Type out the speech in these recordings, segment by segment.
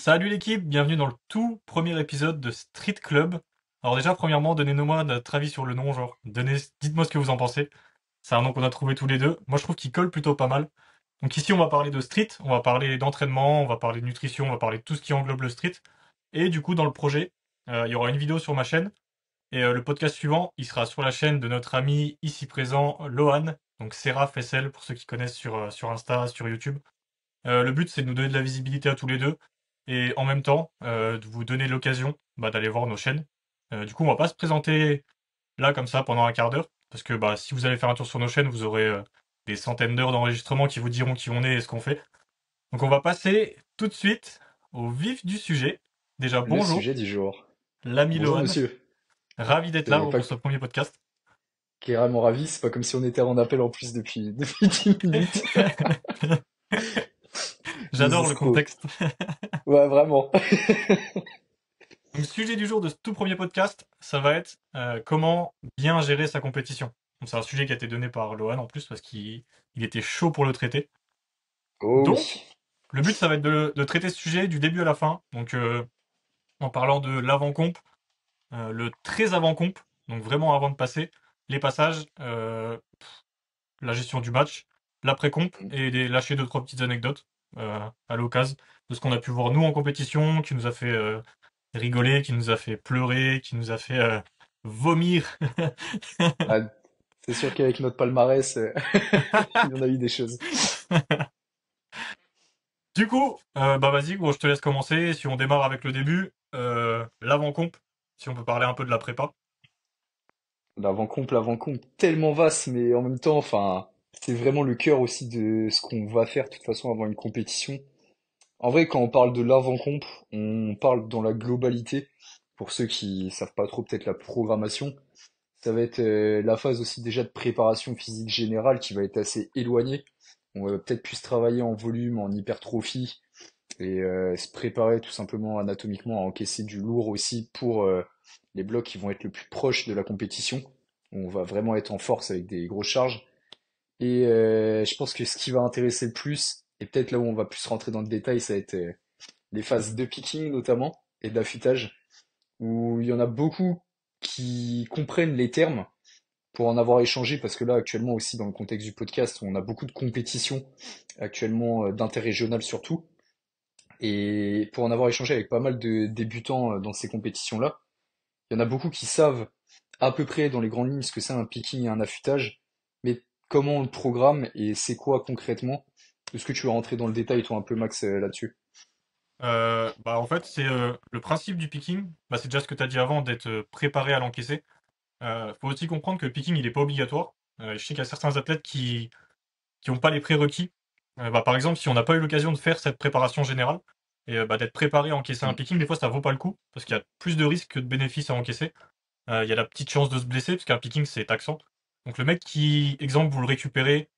Salut l'équipe, bienvenue dans le tout premier épisode de Street Club. Alors déjà, premièrement, donnez-nous-moi notre avis sur le nom, dites-moi ce que vous en pensez. C'est un nom qu'on a trouvé tous les deux. Moi, je trouve qu'il colle plutôt pas mal. Donc ici, on va parler de street, on va parler d'entraînement, on va parler de nutrition, on va parler de tout ce qui englobe le street. Et du coup, dans le projet, il y aura une vidéo sur ma chaîne. Et le podcast suivant, il sera sur la chaîne de notre ami ici présent, Lohan. Donc Seraph SL pour ceux qui connaissent sur Insta, sur YouTube. Le but, c'est de nous donner de la visibilité à tous les deux et en même temps de vous donner l'occasion d'aller voir nos chaînes. Du coup, on va pas se présenter là comme ça pendant un quart d'heure parce que si vous allez faire un tour sur nos chaînes, vous aurez des centaines d'heures d'enregistrement qui vous diront qui on est et ce qu'on fait. Donc, on va passer tout de suite au vif du sujet. Déjà, Le bonjour, sujet du jour. l'ami Bonjour Lohan. monsieur. Ravi d'être là C'est pas pour ce premier podcast. carrément ravi, c'est pas comme si on était en appel en plus depuis, depuis 10 minutes. Des J'adore le escrocs. contexte. Ouais, vraiment. Donc, le sujet du jour de ce tout premier podcast, ça va être comment bien gérer sa compétition. Donc, c'est un sujet qui a été donné par Lohan en plus parce qu'il était chaud pour le traiter. Oh Donc, oui. le but, ça va être de traiter ce sujet du début à la fin. Donc, en parlant de l'avant-comp, le très avant-comp, donc vraiment avant de passer, les passages, la gestion du match, l'après-comp et lâcher deux, trois petites anecdotes à l'occasion de ce qu'on a pu voir nous en compétition, qui nous a fait rigoler, qui nous a fait pleurer, qui nous a fait vomir. Ah, c'est sûr qu'avec notre palmarès, il y en a eu des choses. Du coup, vas-y, gros, je te laisse commencer. Si on démarre avec le début, l'avant-comp, si on peut parler un peu de la prépa. L'avant-comp, tellement vaste, mais en même temps, enfin, c'est vraiment le cœur aussi de ce qu'on va faire de toute façon avant une compétition. En vrai, quand on parle de l'avant-comp, on parle dans la globalité. Pour ceux qui savent pas trop peut-être la programmation, ça va être la phase aussi déjà de préparation physique générale qui va être assez éloignée. On va peut-être plus travailler en volume, en hypertrophie et se préparer tout simplement anatomiquement à encaisser du lourd aussi pour les blocs qui vont être le plus proches de la compétition. On va vraiment être en force avec des grosses charges. Et je pense que ce qui va intéresser le plus, et peut-être là où on va plus rentrer dans le détail, ça va être les phases de picking notamment et d'affûtage, où il y en a beaucoup qui comprennent les termes pour en avoir échangé, parce que là, actuellement aussi, dans le contexte du podcast, on a beaucoup de compétitions, actuellement d'interrégionales surtout, et pour en avoir échangé avec pas mal de débutants dans ces compétitions-là, il y en a beaucoup qui savent à peu près dans les grandes lignes ce que c'est un picking et un affûtage, mais comment on le programme et c'est quoi concrètement? Est-ce que tu veux rentrer dans le détail, toi, un peu, Max, là-dessus? En fait, c'est le principe du picking. C'est déjà ce que tu as dit avant, d'être préparé à l'encaisser. Faut aussi comprendre que le picking, il n'est pas obligatoire. Je sais qu'il y a certains athlètes qui n'ont pas les prérequis. Par exemple, si on n'a pas eu l'occasion de faire cette préparation générale, et d'être préparé à encaisser un Mm. picking, des fois ça vaut pas le coup, parce qu'il y a plus de risques que de bénéfices à encaisser. Il y a la petite chance de se blesser, parce qu'un picking c'est taxant. Donc le mec qui, exemple, vous le récupérez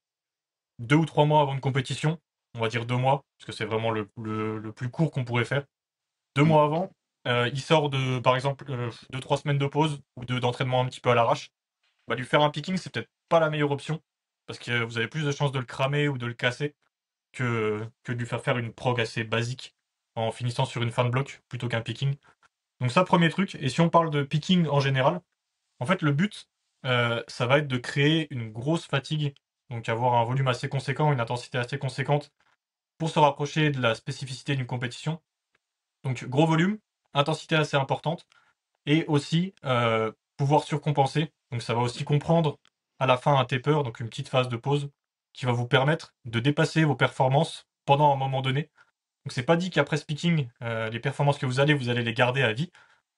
2 ou 3 mois avant une compétition, on va dire 2 mois, parce que c'est vraiment le plus court qu'on pourrait faire. deux Mm. mois avant, il sort de, par exemple, 2, 3 semaines de pause ou d'entraînement un petit peu à l'arrache. Lui faire un picking, c'est peut-être pas la meilleure option, parce que vous avez plus de chances de le cramer ou de le casser que de lui faire faire une prog assez basique en finissant sur une fin de bloc plutôt qu'un picking. Donc ça, premier truc. Et si on parle de picking en général, en fait, le but, ça va être de créer une grosse fatigue, donc avoir un volume assez conséquent, une intensité assez conséquente pour se rapprocher de la spécificité d'une compétition. Donc gros volume, intensité assez importante, et aussi pouvoir surcompenser. Donc ça va aussi comprendre à la fin un taper, donc une petite phase de pause, qui va vous permettre de dépasser vos performances pendant un moment donné. Donc c'est pas dit qu'après ce picking, les performances que vous allez les garder à vie.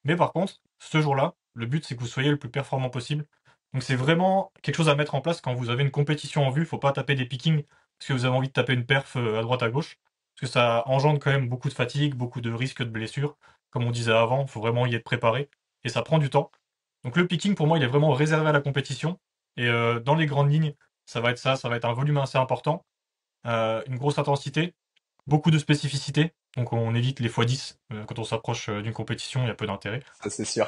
Mais par contre, ce jour-là, le but c'est que vous soyez le plus performant possible. Donc c'est vraiment quelque chose à mettre en place quand vous avez une compétition en vue. Faut pas taper des pickings parce que vous avez envie de taper une perf à droite à gauche. Parce que ça engendre quand même beaucoup de fatigue, beaucoup de risques de blessures. Comme on disait avant, il faut vraiment y être préparé. Et ça prend du temps. Donc le picking pour moi il est vraiment réservé à la compétition. Et dans les grandes lignes, ça va être ça, ça va être un volume assez important, une grosse intensité, beaucoup de spécificité. Donc on évite les x10. Quand on s'approche d'une compétition, il y a peu d'intérêt. Ça, c'est sûr.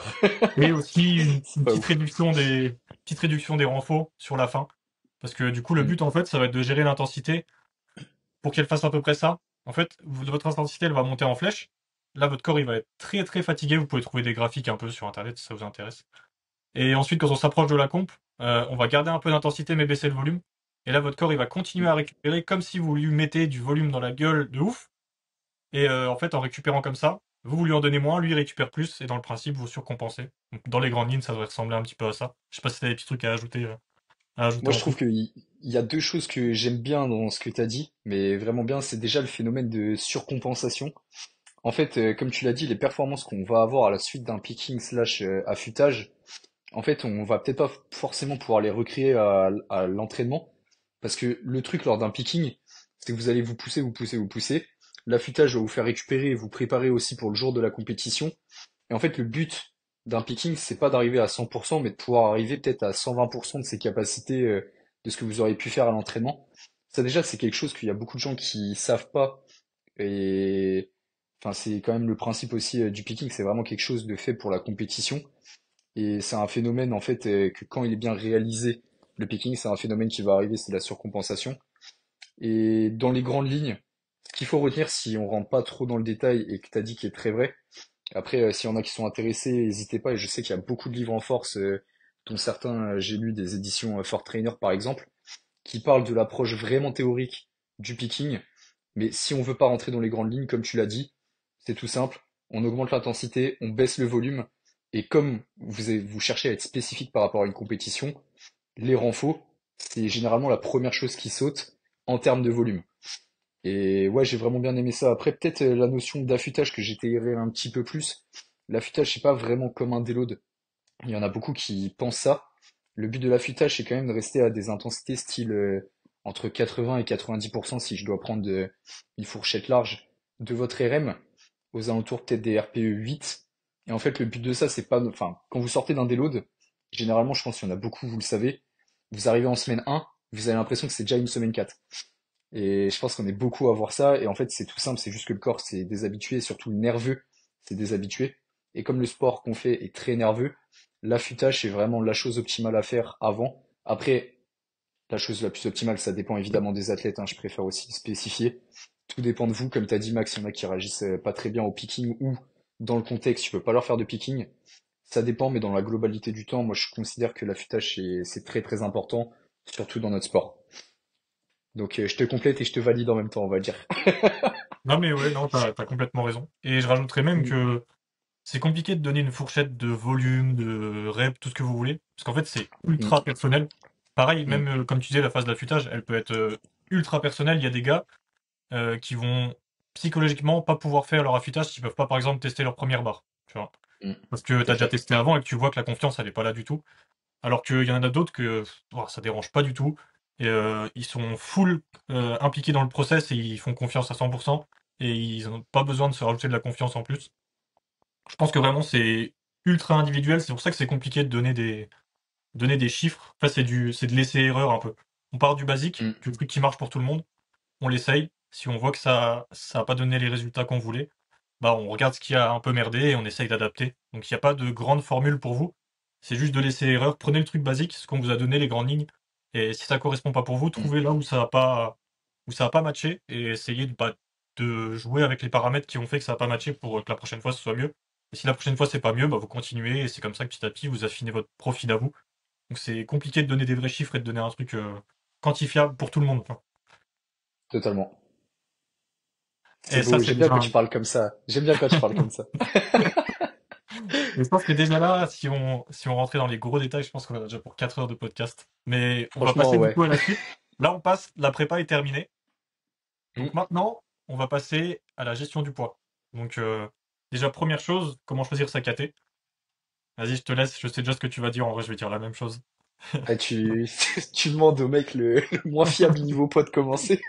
Et aussi une, C'est une pas petite ouf. réduction des renforts sur la fin. Parce que du coup, le Mm. but, en fait, ça va être de gérer l'intensité pour qu'elle fasse à peu près ça. En fait, votre intensité, elle va monter en flèche. là, votre corps, il va être très très fatigué. Vous pouvez trouver des graphiques un peu sur Internet si ça vous intéresse. Et ensuite, quand on s'approche de la comp, on va garder un peu d'intensité mais baisser le volume. Et là, votre corps, il va continuer à récupérer comme si vous lui mettez du volume dans la gueule de ouf. Et en fait, en récupérant comme ça, vous lui en donnez moins, lui il récupère plus, et dans le principe, vous surcompensez. Donc, dans les grandes lignes, ça devrait ressembler un petit peu à ça. Je sais pas si t'as des petits trucs à ajouter Moi, je en trouve plus. qu'il y a deux choses que j'aime bien dans ce que tu as dit, mais vraiment bien, c'est déjà le phénomène de surcompensation. En fait, comme tu l'as dit, les performances qu'on va avoir à la suite d'un picking slash affûtage, en fait, on va peut-être pas forcément pouvoir les recréer à l'entraînement, parce que le truc lors d'un picking, c'est que vous allez vous pousser, vous pousser, vous pousser. L'affûtage va vous faire récupérer et vous préparer aussi pour le jour de la compétition. Et en fait, le but d'un picking, c'est pas d'arriver à 100%, mais de pouvoir arriver peut-être à 120% de ses capacités, de ce que vous auriez pu faire à l'entraînement. Ça déjà, c'est quelque chose qu'il y a beaucoup de gens qui savent pas. Et enfin, c'est quand même le principe aussi du picking, c'est vraiment quelque chose de fait pour la compétition. Et c'est un phénomène en fait que quand il est bien réalisé, le picking, c'est un phénomène qui va arriver, c'est la surcompensation. Et dans les grandes lignes, ce qu'il faut retenir si on rentre pas trop dans le détail et que tu as dit qui est très vrai, après, s'il y en a qui sont intéressés, n'hésitez pas. Et je sais qu'il y a beaucoup de livres en force, dont certains, j'ai lu des éditions Fort Trainer par exemple, qui parlent de l'approche vraiment théorique du picking. Mais si on veut pas rentrer dans les grandes lignes, comme tu l'as dit, c'est tout simple. On augmente l'intensité, on baisse le volume. Et comme vous cherchez à être spécifique par rapport à une compétition, les renforts, c'est généralement la première chose qui saute en termes de volume. Et ouais, j'ai vraiment bien aimé ça. Après, peut-être la notion d'affûtage que j'étayerais un petit peu plus. L'affûtage, c'est pas vraiment comme un déload. Il y en a beaucoup qui pensent ça. Le but de l'affûtage, c'est quand même de rester à des intensités style entre 80 et 90% si je dois prendre une fourchette large de votre RM, aux alentours peut-être des RPE 8. Et en fait, le but de ça, c'est pas, enfin, quand vous sortez d'un déload, généralement, je pense qu'il y en a beaucoup, vous le savez, vous arrivez en semaine 1, vous avez l'impression que c'est déjà une semaine 4. Et je pense qu'on est beaucoup à voir ça. Et en fait, c'est tout simple, c'est juste que le corps s'est déshabitué, surtout le nerveux s'est déshabitué. Et comme le sport qu'on fait est très nerveux, l'affûtage, c'est vraiment la chose optimale à faire avant. Après, la chose la plus optimale, ça dépend évidemment des athlètes, hein, je préfère aussi spécifier. Tout dépend de vous. Comme tu as dit, Max, il y en a qui réagissent pas très bien au picking ou dans le contexte, tu peux pas leur faire de picking. Ça dépend, mais dans la globalité du temps, moi, je considère que l'affûtage, c'est très très important, surtout dans notre sport. Donc, je te complète et je te valide en même temps, on va dire. Non, mais ouais, non, t'as complètement raison. Et je rajouterais même Mm, que c'est compliqué de donner une fourchette de volume, de rep, tout ce que vous voulez, parce qu'en fait, c'est mm, ultra personnel. Pareil, mm, même comme tu disais, la phase d'affûtage, elle peut être ultra personnelle. Il y a des gars qui vont psychologiquement pas pouvoir faire leur affûtage s'ils peuvent pas, par exemple, tester leur première barre. Tu vois. mm. Parce que C'est t'as déjà clair. testé avant et que tu vois que la confiance, elle est pas là du tout. Alors qu'il y en a d'autres que ça dérange pas du tout. Et ils sont full impliqués dans le process et ils font confiance à 100%. Et ils n'ont pas besoin de se rajouter de la confiance en plus. Je pense que vraiment c'est ultra individuel. C'est pour ça que c'est compliqué de donner des chiffres. Enfin, c'est de laisser erreur un peu. On part du basique, Mm. du truc qui marche pour tout le monde. On l'essaye. Si on voit que ça a pas donné les résultats qu'on voulait, bah on regarde ce qui a un peu merdé et on essaye d'adapter. Donc il n'y a pas de grande formule pour vous. C'est juste de laisser erreur. Prenez le truc basique, ce qu'on vous a donné, les grandes lignes. Et si ça correspond pas pour vous, Mm. trouvez là où ça a pas matché et essayez de jouer avec les paramètres qui ont fait que ça a pas matché pour que la prochaine fois ce soit mieux. Et si la prochaine fois c'est pas mieux, bah vous continuez et c'est comme ça que petit à petit vous affinez votre profil à vous. Donc c'est compliqué de donner des vrais chiffres et de donner un truc quantifiable pour tout le monde. Enfin. Totalement. C'est Et ça beau, c'est j'aime bien déjà quand tu un... parles comme ça. J'aime bien quand tu parles comme ça. Et je pense que déjà là, si on rentrait dans les gros détails, je pense qu'on a déjà pour 4 heures de podcast. Mais on va Franchement, passer du ouais. coup à la suite. Là, on passe, la prépa est terminée. Mm. Donc maintenant, on va passer à la gestion du poids. Donc déjà, première chose, comment choisir sa KT. Vas-y, je te laisse, je sais déjà ce que tu vas dire. En vrai, je vais dire la même chose. Ah, tu demandes au mec le moins fiable niveau poids de commencer.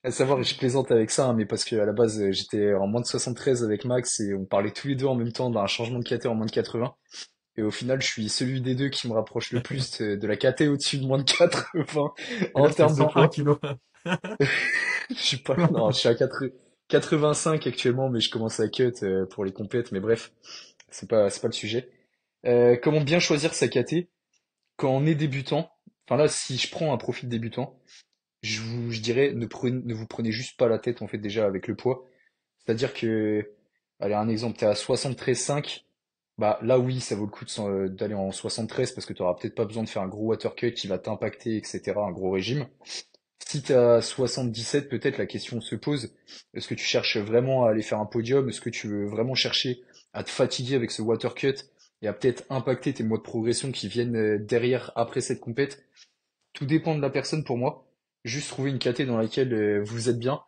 À savoir, je plaisante avec ça, hein, mais parce que à la base, j'étais en moins de 73 avec Max et on parlait tous les deux en même temps d'un changement de KT en moins de 80. Et au final, je suis celui des deux qui me rapproche le plus de la KT au-dessus de moins de 80 Et en là, c'est termes de 101 poids. kilos. Je suis pas, non, je suis à 85 actuellement, mais je commence à cut pour les compètes, mais bref, c'est pas le sujet. Comment bien choisir sa KT quand on est débutant? Enfin là, si je prends un profil débutant, je dirais ne vous prenez juste pas la tête en fait déjà avec le poids. C'est-à-dire que, allez, un exemple, t'es à 73,5, bah là oui, ça vaut le coup d'aller en 73 parce que tu auras peut-être pas besoin de faire un gros water cut qui va t'impacter, etc., un gros régime. Si t'es à 77, peut-être la question se pose, est-ce que tu cherches vraiment à aller faire un podium? Est-ce que tu veux vraiment chercher à te fatiguer avec ce water cut et à peut-être impacter tes mois de progression qui viennent derrière après cette compète? Tout dépend de la personne pour moi. Juste trouver une KT dans laquelle vous êtes bien.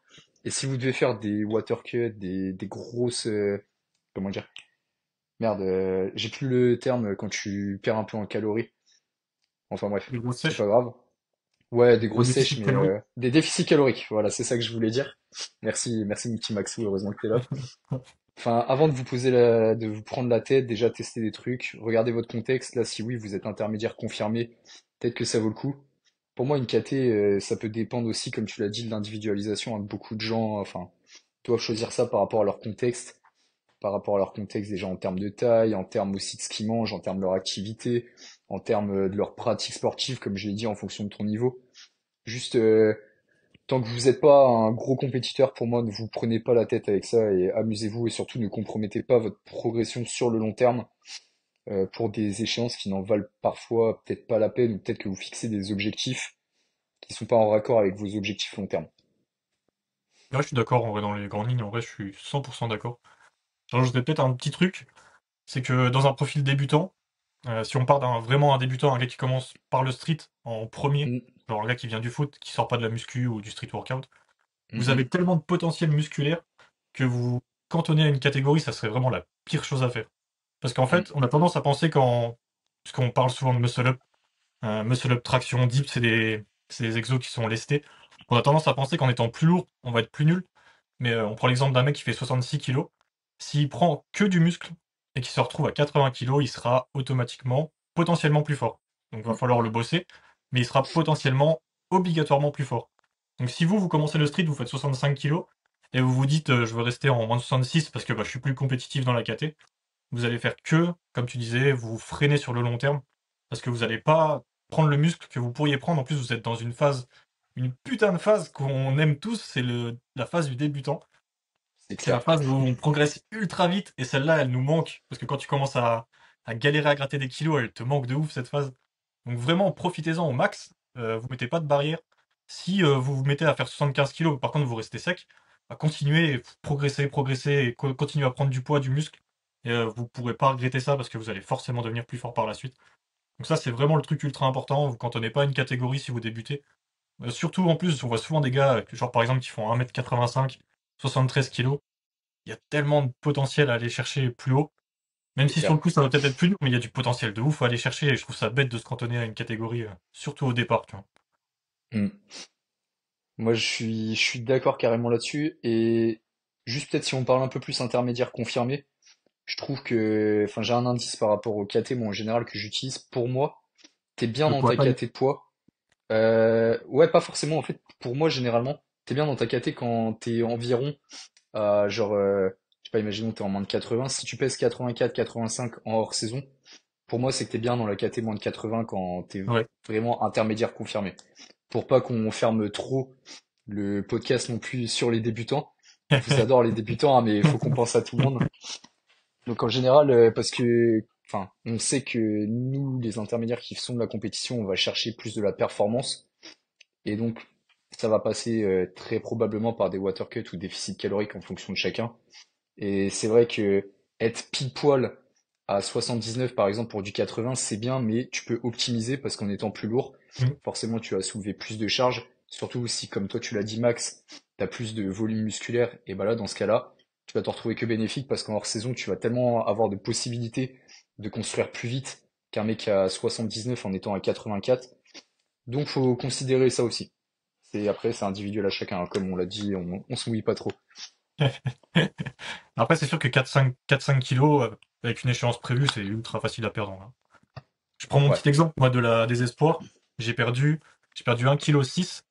Et si vous devez faire des water cuts, des grosses... comment dire? Merde, j'ai plus le terme quand tu perds un peu en calories. Enfin bref, Les grosses c'est pas sèches, grave. Ouais, des gros grosses sèches, déficit mais calorique. des déficits caloriques. Voilà, c'est ça que je voulais dire. Merci, merci mon petit Maxou, heureusement que t'es là. Enfin, avant de de vous prendre la tête, déjà tester des trucs, regardez votre contexte. Là, si oui, vous êtes intermédiaire confirmé, peut-être que ça vaut le coup. Pour moi, une KT, ça peut dépendre aussi, comme tu l'as dit, de l'individualisation, hein. Beaucoup de gens, enfin, doivent choisir ça par rapport à leur contexte, déjà en termes de taille, en termes aussi de ce qu'ils mangent, en termes de leur activité, en termes de leur pratique sportive, comme je l'ai dit, en fonction de ton niveau. Juste, tant que vous n'êtes pas un gros compétiteur, pour moi, ne vous prenez pas la tête avec ça et amusez-vous et surtout ne compromettez pas votre progression sur le long terme pour des échéances qui n'en valent parfois peut-être pas la peine ou peut-être que vous fixez des objectifs qui sont pas en raccord avec vos objectifs long terme. Là, je suis d'accord, en vrai, dans les grandes lignes, en vrai, je suis 100% d'accord. J'ajouterais peut-être un petit truc, c'est que dans un profil débutant, si on part vraiment un débutant, un gars qui commence par le street en premier, Mm, genre un gars qui vient du foot, qui sort pas de la muscu ou du street workout, vous mhm, avez tellement de potentiel musculaire que vous cantonner à une catégorie, ça serait vraiment la pire chose à faire. Parce qu'en mm, fait, on a tendance à penser parce qu'on parle souvent de muscle up traction, dip, c'est des exos qui sont lestés. On a tendance à penser qu'en étant plus lourd, on va être plus nul. Mais on prend l'exemple d'un mec qui fait 66 kilos. S'il prend que du muscle et qu'il se retrouve à 80 kilos, il sera automatiquement, potentiellement plus fort. Donc il va mm. falloir le bosser, mais il sera potentiellement, obligatoirement plus fort. Donc si vous commencez le street, vous faites 65 kilos, et vous vous dites je veux rester en moins de 66 parce que bah, je suis plus compétitif dans la KT, vous allez faire que, comme tu disais, vous freiner sur le long terme, parce que vous n'allez pas prendre le muscle que vous pourriez prendre. En plus, vous êtes dans une phase, une putain de phase qu'on aime tous, c'est la phase du débutant. C'est C'est la clair. phase où on progresse ultra vite, et celle-là, elle nous manque, parce que quand tu commences à galérer à gratter des kilos, elle te manque de ouf, cette phase. Donc vraiment, profitez-en au max, vous mettez pas de barrière. Si vous vous mettez à faire 75 kilos, par contre vous restez sec, bah, continuez, progressez, progressez, et continuez à prendre du poids, du muscle, et vous pourrez pas regretter ça parce que vous allez forcément devenir plus fort par la suite. Donc ça, c'est vraiment le truc ultra important, vous cantonnez pas une catégorie si vous débutez. Surtout en plus, on voit souvent des gars, genre par exemple, qui font 1m85, 73 kilos. Il y a tellement de potentiel à aller chercher plus haut. Même C'est si sur clair. le coup ça va peut-être être plus dur, mais il y a du potentiel de ouf à aller chercher et je trouve ça bête de se cantonner à une catégorie, surtout au départ, tu vois. Mm. Moi, je suis d'accord carrément là-dessus. Et juste peut-être si on parle un peu plus intermédiaire confirmé, je trouve que, enfin, j'ai un indice par rapport au KT, moi, en général, que j'utilise. Pour moi, t'es bien Le dans poids ta taille. KT de poids. Ouais, pas forcément. En fait, pour moi, généralement, t'es bien dans ta KT quand t'es environ genre, je sais pas, imaginons t'es en moins de 80. Si tu pèses 84, 85 en hors saison, pour moi, c'est que t'es bien dans la KT moins de 80 quand t'es Ouais. vraiment intermédiaire confirmé. Pour pas qu'on ferme trop le podcast non plus sur les débutants. On vous adore les débutants, hein, mais il faut qu'on pense à tout le monde. Donc en général, parce que, enfin, on sait que nous, les intermédiaires qui sont de la compétition, on va chercher plus de la performance. Et donc, ça va passer très probablement par des water cuts ou déficits caloriques en fonction de chacun. Et c'est vrai que être pile poil à 79 par exemple pour du 80, c'est bien, mais tu peux optimiser parce qu'en étant plus lourd, Mm. forcément tu vas soulever plus de charges. Surtout si, comme toi tu l'as dit Max, tu as plus de volume musculaire, et bah là dans ce cas-là, tu vas t'en retrouver que bénéfique parce qu'en hors saison, tu vas tellement avoir de possibilités de construire plus vite qu'un mec à 79 en étant à 84. Donc faut considérer ça aussi. Après, c'est individuel à chacun, hein. Comme on l'a dit, on se mouille pas trop. Après, c'est sûr que 4-5 kilos, avec une échéance prévue, c'est ultra facile à perdre, hein. Je prends mon Ouais. petit exemple, moi, des espoirs. J'ai perdu, j'ai perdu 1,6 kg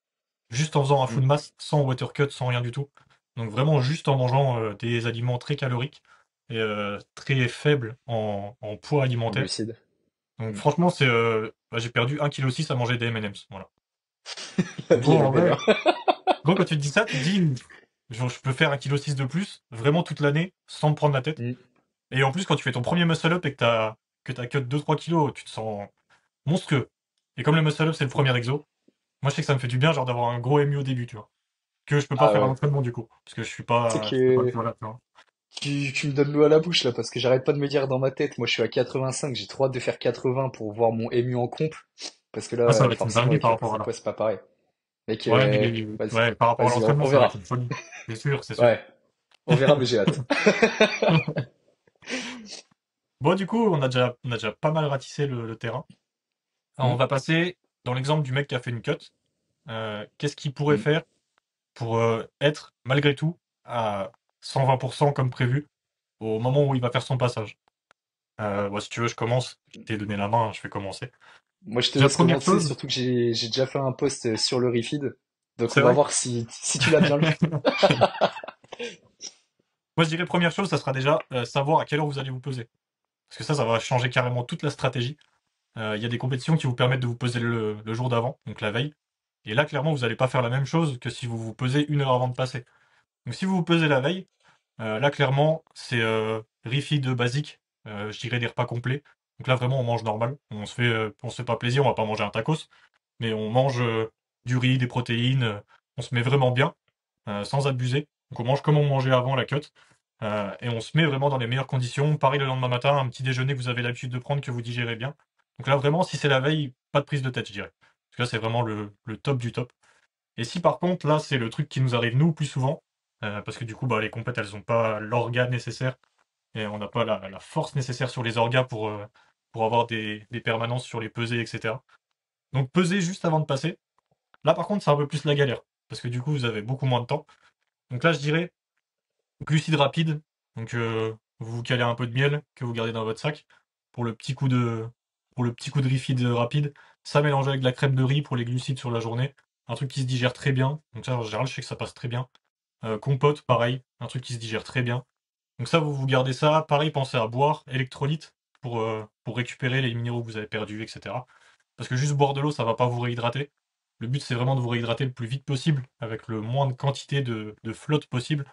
juste en faisant un Mm. full mass, sans water cut, sans rien du tout. Donc vraiment juste en mangeant des aliments très caloriques et très faibles en poids En alimentaire. glucides. Donc Mm. franchement, j'ai perdu 1,6 kg à manger des M&M's. Voilà. La En vie gros, elle est en belle, vrai, hein. gros, quand tu te dis ça, tu te dis, Genre, je peux faire 1,6 kg de plus, vraiment toute l'année, sans me prendre la tête. Mm. Et en plus, quand tu fais ton premier muscle-up et que t'as cut 2-3 kilos, tu te sens monstrueux. Et comme le muscle-up, c'est le premier exo, moi, je sais que ça me fait du bien, genre, d'avoir un gros MU au début, tu vois. Que je peux pas Ah faire à ouais. l'entraînement, du coup. Parce que Tu sais je fais pas le que poids là, tu vois. tu me donnes l'eau à la bouche là parce que j'arrête pas de me dire dans ma tête, moi je suis à 85, j'ai trop hâte de faire 80 pour voir mon MU en comp. Parce que là, Ah, ça va être une forcément dinguerie avec par la rapport prise à de là. poids, c'est pas pareil. Mec, Ouais, mais, vas-y, ouais, par rapport à vas-y, l'entraînement, on ça va verra. être une folie. C'est sûr, c'est sûr. Ouais, on verra, mais j'ai hâte. Bon, du coup, on a déjà pas mal ratissé le terrain. Alors, on Hmm, va passer dans l'exemple du mec qui a fait une cut. Qu'est-ce qu'il pourrait hmm. faire pour être, malgré tout, à 120% comme prévu au moment où il va faire son passage? Bon, si tu veux, je commence. Je t'ai donné la main, je vais commencer. Moi, je te Déjà, laisse première commencer, chose, surtout que j'ai déjà fait un post sur le Refeed. Donc, on c'est va vrai. voir si tu l'as bien lu. Moi, je dirais première chose, ça sera déjà savoir à quelle heure vous allez vous peser. Parce que ça va changer carrément toute la stratégie. Il y a des compétitions qui vous permettent de vous peser le jour d'avant, donc la veille. Et là, clairement, vous n'allez pas faire la même chose que si vous vous pesez 1 heure avant de passer. Donc si vous vous pesez la veille, là, clairement, c'est refeed basique. Je dirais des repas complets. Donc là, vraiment, on mange normal. On se fait pas plaisir, on va pas manger un tacos, mais on mange du riz, des protéines. On se met vraiment bien, sans abuser. Donc on mange comme on mangeait avant la cut. Et on se met vraiment dans les meilleures conditions. Pareil le lendemain matin, un petit déjeuner que vous avez l'habitude de prendre, que vous digérez bien. Donc là, vraiment, si c'est la veille, pas de prise de tête, je dirais. Parce que là, c'est vraiment le top du top. Et si par contre, là, c'est le truc qui nous arrive nous plus souvent, parce que du coup, bah, les compètes, elles ont pas l'orga nécessaire, et on n'a pas la force nécessaire sur les orgas pour avoir des permanences sur les pesées, etc. Donc peser juste avant de passer, là par contre, c'est un peu plus la galère, parce que du coup, vous avez beaucoup moins de temps. Donc là, je dirais glucides rapides, donc vous vous calez un peu de miel que vous gardez dans votre sac pour le petit coup de pour le petit coup de refeed rapide. Ça mélangé avec de la crème de riz pour les glucides sur la journée. Un truc qui se digère très bien. Donc ça, en général, je sais que ça passe très bien. Compote, pareil, un truc qui se digère très bien. Donc ça, vous gardez ça. Pareil, pensez à boire, électrolyte, pour récupérer les minéraux que vous avez perdus, etc. Parce que juste boire de l'eau, ça va pas vous réhydrater. Le but, c'est vraiment de vous réhydrater le plus vite possible, avec le moins de quantité de flotte possible.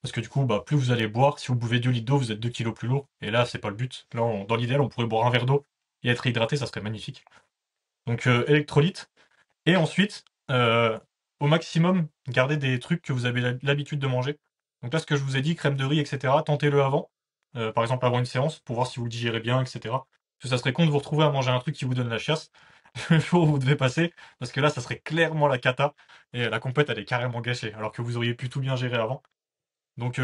Parce que du coup, bah, plus vous allez boire, si vous buvez 2 litres d'eau, vous êtes 2 kilos plus lourd. Et là, c'est pas le but. Là, dans l'idéal, on pourrait boire un verre d'eau et être hydraté, ça serait magnifique. Donc, électrolyte. Et ensuite, au maximum, gardez des trucs que vous avez l'habitude de manger. Donc là, ce que je vous ai dit, crème de riz, etc., tentez-le avant. Par exemple, avant une séance, pour voir si vous le digérez bien, etc. Parce que ça serait con de vous retrouver à manger un truc qui vous donne la chiasse le jour où vous devez passer, parce que là, ça serait clairement la cata, et la compète, elle est carrément gâchée, alors que vous auriez pu tout bien gérer avant. Donc,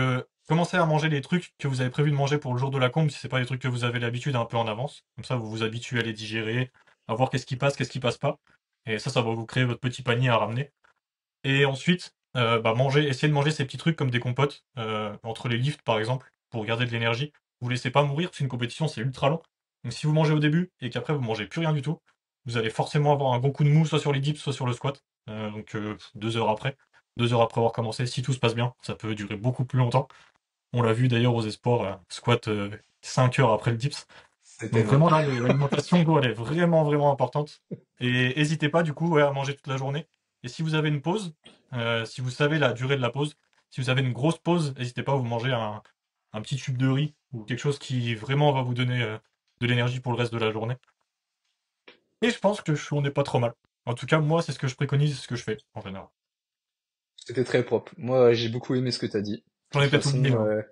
commencez à manger les trucs que vous avez prévu de manger pour le jour de la combe, si c'est pas des trucs que vous avez l'habitude un peu en avance. Comme ça, vous vous habituez à les digérer, à voir qu'est-ce qui passe pas. Et ça va vous créer votre petit panier à ramener. Et ensuite, bah, essayez de manger ces petits trucs comme des compotes, entre les lifts par exemple, pour garder de l'énergie. Vous laissez pas mourir, parce qu'une compétition c'est ultra long. Donc si vous mangez au début et qu'après vous mangez plus rien du tout, vous allez forcément avoir un bon coup de mou, soit sur les dips, soit sur le squat. Donc 2 heures après. 2 heures après avoir commencé, si tout se passe bien, ça peut durer beaucoup plus longtemps. On l'a vu d'ailleurs aux espoirs, squat 5 heures après le dips. C'était Donc vrai. vraiment là, l'alimentation, gros, elle est vraiment, vraiment importante. Et n'hésitez pas du coup ouais, à manger toute la journée. Et si vous avez une pause, si vous savez la durée de la pause, si vous avez une grosse pause, n'hésitez pas à vous manger un petit tube de riz ou quelque chose qui vraiment va vous donner de l'énergie pour le reste de la journée. Et je pense que on n'est pas trop mal. En tout cas, moi, c'est ce que je préconise, c'est ce que je fais en général. C'était très propre. Moi, j'ai beaucoup aimé ce que t'as dit. De J'en toute ai peut-être oublié, façon, hein.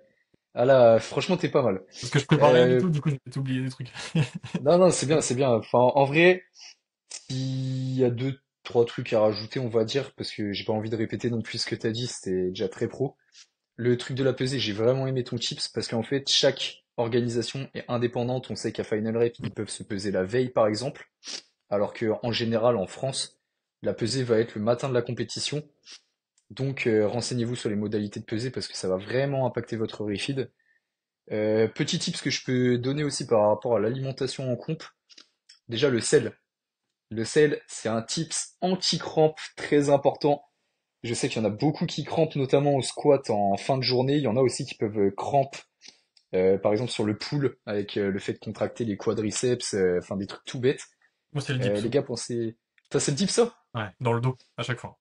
ah là, franchement, t'es pas mal. Parce que je prépare rien du Euh, tout, du coup, j'ai peut-être oublié des trucs. non, non, c'est bien, c'est bien. Enfin, en vrai, s'il y a deux, trois trucs à rajouter, on va dire, parce que j'ai pas envie de répéter non plus ce que t'as dit, c'était déjà très pro. Le truc de la pesée, j'ai vraiment aimé ton tips, parce qu'en fait, chaque organisation est indépendante. On sait qu'à Final Rep, ils peuvent se peser la veille, par exemple, alors que en général, en France, la pesée va être le matin de la compétition. Donc, renseignez-vous sur les modalités de pesée, parce que ça va vraiment impacter votre refeed. Petit tips que je peux donner aussi par rapport à l'alimentation en comp, déjà le sel. Le sel, c'est un tips anti-crampe très important. Je sais qu'il y en a beaucoup qui crampent, notamment au squat en fin de journée. Il y en a aussi qui peuvent cramper, par exemple sur le pull, avec le fait de contracter les quadriceps, enfin des trucs tout bêtes. Moi, c'est le dips. Les gars, pensez... Ça, c'est le tip, ça? Ouais, dans le dos, à chaque fois.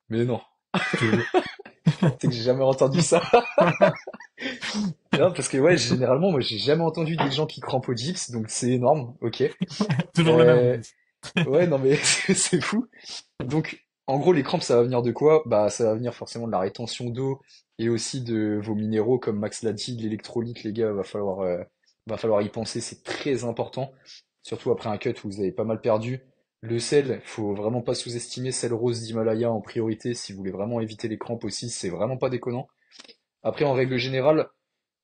Mais non. Je te jure. C'est que j'ai jamais entendu ça. Non, parce que ouais, généralement, moi, j'ai jamais entendu des gens qui crampent au gyps, donc c'est énorme. Ok. Toujours le même en Euh, plus. ouais, non mais c'est fou. Donc, en gros, les crampes, ça va venir de quoi? Bah, ça va venir forcément de la rétention d'eau et aussi de vos minéraux, comme Max l'a dit, l'électrolyte, les gars, va falloir y penser, c'est très important. Surtout après un cut où vous avez pas mal perdu. Le sel, faut vraiment pas sous-estimer, sel rose d'Himalaya en priorité si vous voulez vraiment éviter les crampes aussi, c'est vraiment pas déconnant. Après, en règle générale,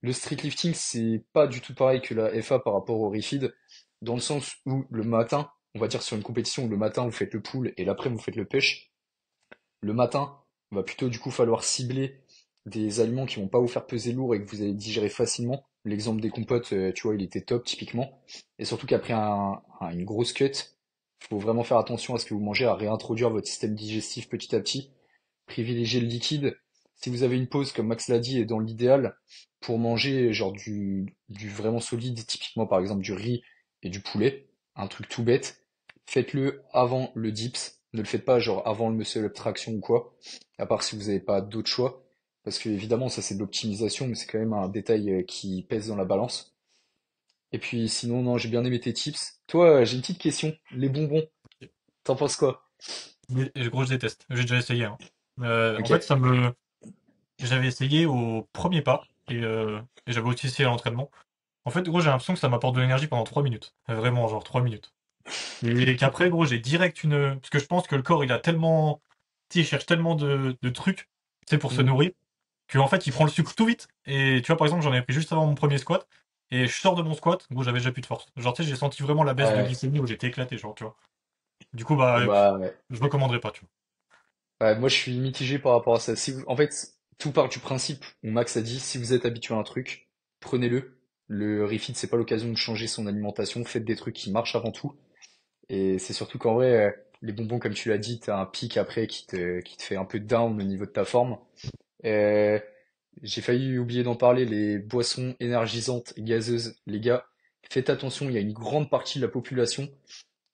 le street lifting, c'est pas du tout pareil que la FA par rapport au refeed, dans le sens où le matin, on va dire sur une compétition où le matin vous faites le pull et l'après vous faites le push, le matin, va plutôt du coup falloir cibler des aliments qui vont pas vous faire peser lourd et que vous allez digérer facilement. L'exemple des compotes, tu vois, il était top typiquement. Et surtout qu'après une grosse cut, il faut vraiment faire attention à ce que vous mangez, à réintroduire votre système digestif petit à petit. Privilégier le liquide. Si vous avez une pause, comme Max l'a dit, est dans l'idéal pour manger genre du vraiment solide, typiquement par exemple du riz et du poulet, un truc tout bête, faites-le avant le dips. Ne le faites pas genre avant le muscle up traction ou quoi, à part si vous n'avez pas d'autre choix. Parce que évidemment, ça c'est de l'optimisation, mais c'est quand même un détail qui pèse dans la balance. Et puis sinon, non, j'ai bien aimé tes tips. Toi, j'ai une petite question. Les bonbons, t'en penses quoi? Mais, gros, je déteste. J'ai déjà essayé, hein. En Ok. fait, j'avais essayé au premier pas et j'avais aussi essayé à l'entraînement. En fait, gros, j'ai l'impression que ça m'apporte de l'énergie pendant 3 minutes. Vraiment, genre 3 minutes. Et qu'après, gros, j'ai direct une. Parce que je pense que le corps, il a tellement. Tu sais, il cherche tellement de trucs, tu sais, pour se Hmm. nourrir, qu'en fait, il prend le sucre tout vite. Et tu vois, par exemple, j'en avais pris juste avant mon premier squat. Et je sors de mon squat, gros, j'avais déjà plus de force. Genre, tu sais, j'ai senti vraiment la baisse de Ouais. glycémie où j'étais éclaté, genre, tu vois. Du coup, bah, Bah ouais. je recommanderais pas, tu vois. Ouais, moi, je suis mitigé par rapport à ça. Si vous... En fait, tout part du principe où Max a dit, si vous êtes habitué à un truc, prenez-le. Le refeed, c'est pas l'occasion de changer son alimentation. Faites des trucs qui marchent avant tout. Et c'est surtout qu'en vrai, les bonbons, comme tu l'as dit, t'as un pic après qui te fait un peu down au niveau de ta forme. Euh, j'ai failli oublier d'en parler, les boissons énergisantes, gazeuses, les gars. Faites attention, il y a une grande partie de la population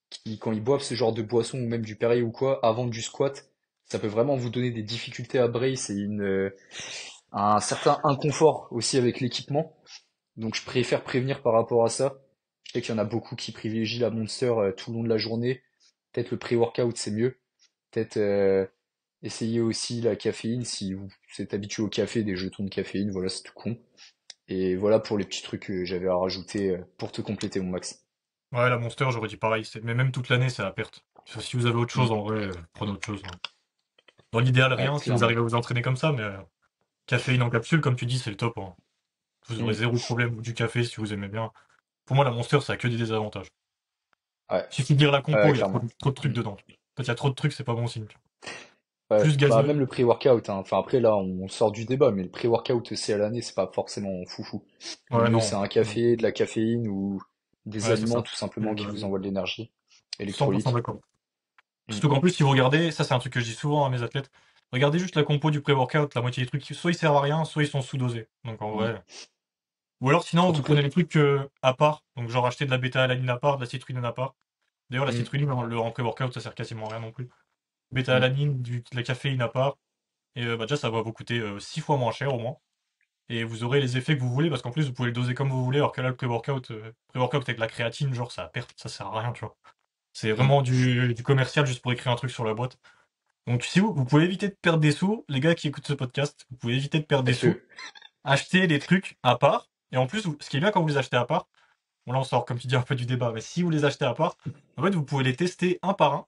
qui, quand ils boivent ce genre de boisson ou même du Perrier ou quoi, avant du squat, ça peut vraiment vous donner des difficultés à brace et un certain inconfort aussi avec l'équipement. Donc je préfère prévenir par rapport à ça. Je sais qu'il y en a beaucoup qui privilégient la Monster tout le long de la journée. Peut-être le pré-workout c'est mieux. Peut-être essayer aussi la caféine si vous êtes habitué au café, des jetons de caféine, voilà c'est tout con. Et voilà pour les petits trucs que j'avais à rajouter pour te compléter mon max. Ouais, la Monster, j'aurais dit pareil. Mais même toute l'année, c'est à perte. Si vous avez autre Hmm. chose, en vrai, prenez autre chose, hein. Dans l'idéal, Ouais, rien, si vous clairement. arrivez à vous entraîner comme ça, mais caféine en capsule, comme tu dis, c'est le top, hein. Vous aurez Hmm. zéro problème du café si vous aimez bien. Pour moi, la Monster, ça a que des désavantages. Ouais, Il suffit de lire la compo, ouais, il y a clairement. trop de trucs Hmm. dedans. En fait, il y a trop de trucs, c'est pas bon signe. Ouais, Plus bah gazeux, même le pré-workout, hein. Enfin après là on sort du débat, mais le pré-workout aussi à l'année c'est pas forcément foufou. Le ouais, mieux c'est non. un Non. café, de la caféine ou des Ouais, c'est aliments ça. tout simplement Et, qui vous envoient de l'énergie. 100% Électrolytes. d'accord. Hmm. Surtout qu'en plus, si vous regardez, ça c'est un truc que je dis souvent à mes athlètes, regardez juste la compo du pré-workout, la moitié des trucs, soit ils servent à rien, soit ils sont sous-dosés. Donc en Hmm. vrai. Ou alors sinon, vous Surtout que prenez les trucs à part, donc genre acheter de la bêta-alanine à part, de la citrulline à part. D'ailleurs, la hmm, citrulline, en pré-workout, ça sert quasiment à rien non plus. hmm. Bêta-alanine, de la caféine à part, et bah, déjà ça va vous coûter 6 fois moins cher au moins. Et vous aurez les effets que vous voulez, parce qu'en plus vous pouvez le doser comme vous voulez, alors que là le pré-workout avec la créatine, genre ça perd, ça sert à rien, tu vois. C'est Hmm. vraiment du commercial juste pour écrire un truc sur la boîte. Donc si vous pouvez éviter de perdre des sous, les gars qui écoutent ce podcast, vous pouvez éviter de perdre des sous, Faites-le. acheter les trucs à part, et en plus, ce qui est bien quand vous les achetez à part, bon là on sort comme tu dis un peu du débat, mais si vous les achetez à part, en fait vous pouvez les tester un par un,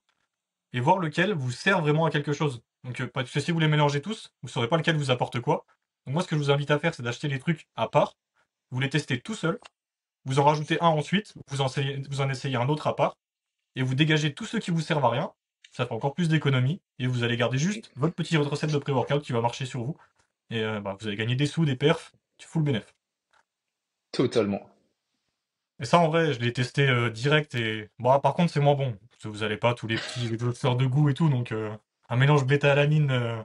et voir lequel vous sert vraiment à quelque chose. Donc parce que si vous les mélangez tous, vous saurez pas lequel vous apporte quoi. Donc moi ce que je vous invite à faire, c'est d'acheter les trucs à part, vous les testez tout seul, vous en rajoutez un ensuite, vous en essayez un autre à part, et vous dégagez tous ceux qui vous servent à rien, ça fait encore plus d'économies, et vous allez garder juste votre petite recette de pré-workout qui va marcher sur vous, et bah, vous allez gagner des sous, des perfs, tu fous le bénéf. Totalement. Et ça en vrai, je l'ai testé direct, et bon, par contre c'est moins bon, parce que vous allez pas tous les petits sorts de goût et tout, donc un mélange bêta-alanine,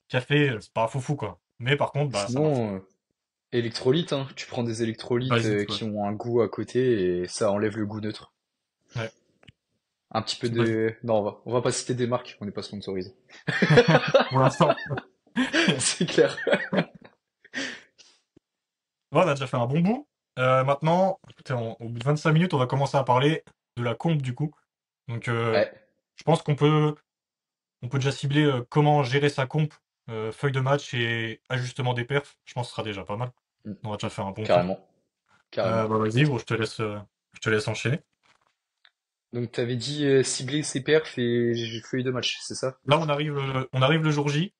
café, c'est pas foufou quoi. Mais par contre, bah ça marche. Sinon, électrolytes, hein. Tu prends des électrolytes Basique, ouais. qui ont un goût à côté et ça enlève le goût neutre. Ouais, Un petit peu c'est basique. de... Non, on va pas citer des marques, on n'est pas sponsorisé. Pour l'instant. C'est clair. Bon, on a déjà fait un bon bout. Maintenant, écoutez, au bout de 25 minutes, on va commencer à parler de la comp du coup. Donc, Ouais. je pense on peut déjà cibler comment gérer sa comp, feuille de match et ajustement des perfs. Je pense que ce sera déjà pas mal. Mm. On va déjà faire un bon tour. Carrément. Carrément. Bah, vas-y, gros, je te laisse enchaîner. Donc, t'avais dit cibler ses perfs et feuille de match, c'est ça? Là, on arrive le jour J.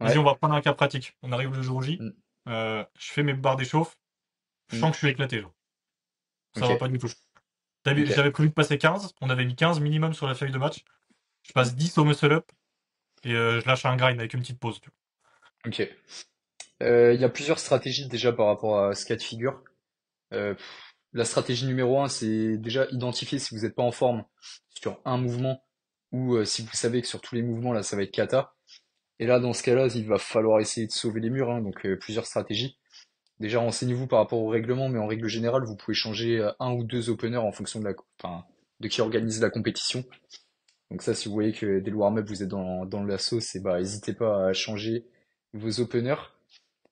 Vas-y, on Ouais. va prendre un cas pratique. On arrive le jour J. Mm. Je fais mes barres d'échauffe. Je Mm. sens que je suis éclaté, genre. Ça Ok. va pas du tout. Ok. J'avais prévu de passer 15. On avait mis 15 minimum sur la feuille de match. Je passe 10 au muscle up et je lâche un grind avec une petite pause. Tu Ok. Il y a plusieurs stratégies déjà par rapport à ce cas de figure. La stratégie numéro un, c'est déjà identifier si vous n'êtes pas en forme sur un mouvement ou si vous savez que sur tous les mouvements, là, ça va être kata. Et là, dans ce cas-là, il va falloir essayer de sauver les murs, hein, donc plusieurs stratégies. Déjà, renseignez-vous par rapport au règlement, mais en règle générale, vous pouvez changer un ou deux openers en fonction enfin, de qui organise la compétition. Donc ça, si vous voyez que dès le warm-up, vous êtes dans la sauce, et bah, n'hésitez pas à changer vos openers.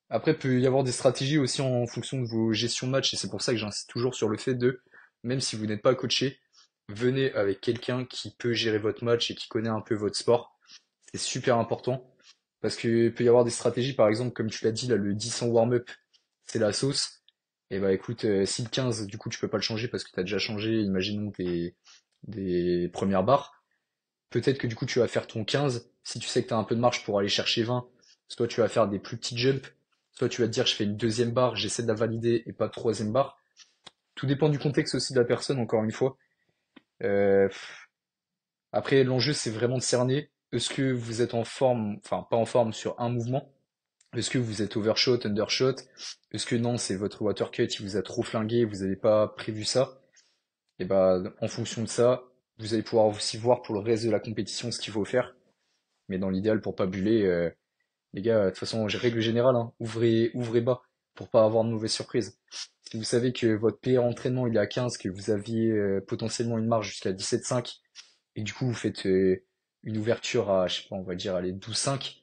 Après, il peut y avoir des stratégies aussi en fonction de vos gestions de match, et c'est pour ça que j'insiste toujours sur le fait de, même si vous n'êtes pas coaché, venez avec quelqu'un qui peut gérer votre match et qui connaît un peu votre sport. C'est super important, parce que peut y avoir des stratégies, par exemple, comme tu l'as dit, là, le 10 en warm-up, c'est la sauce. Et bah écoute, si le 15, du coup, tu peux pas le changer parce que tu as déjà changé, imaginons des premières barres. Peut-être que du coup, tu vas faire ton 15, si tu sais que tu as un peu de marge pour aller chercher 20, soit tu vas faire des plus petits jumps, soit tu vas te dire je fais une deuxième barre, j'essaie de la valider et pas de troisième barre. Tout dépend du contexte aussi de la personne, encore une fois. Euh, Après, l'enjeu, c'est vraiment de cerner, est-ce que vous êtes en forme, enfin pas en forme sur un mouvement, est-ce que vous êtes overshot, undershot, est-ce que non, c'est votre water cut, il vous a trop flingué, vous n'avez pas prévu ça, et bah en fonction de ça, vous allez pouvoir aussi voir pour le reste de la compétition ce qu'il faut faire. Mais dans l'idéal, pour pas buller, les gars, de toute façon, règle générale, hein, ouvrez bas pour pas avoir de mauvaises surprises. Si vous savez que votre PR entraînement il est à 15, que vous aviez potentiellement une marge jusqu'à 17,5, et que du coup vous faites une ouverture à, je sais pas, on va dire, allez, 12,5,